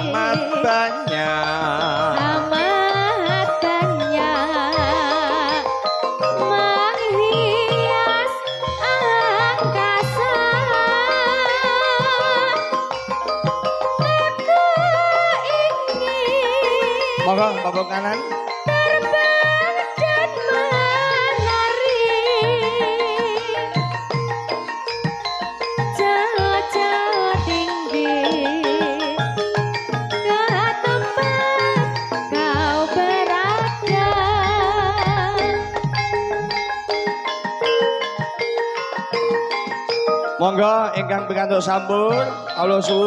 amat banyak menghias angkasa. Aku ingin monggo babak kanan terbang dan menari jauh-jauh tinggi ke tempat kau berada. monggo ingkang pikantuk sampun Allah suwun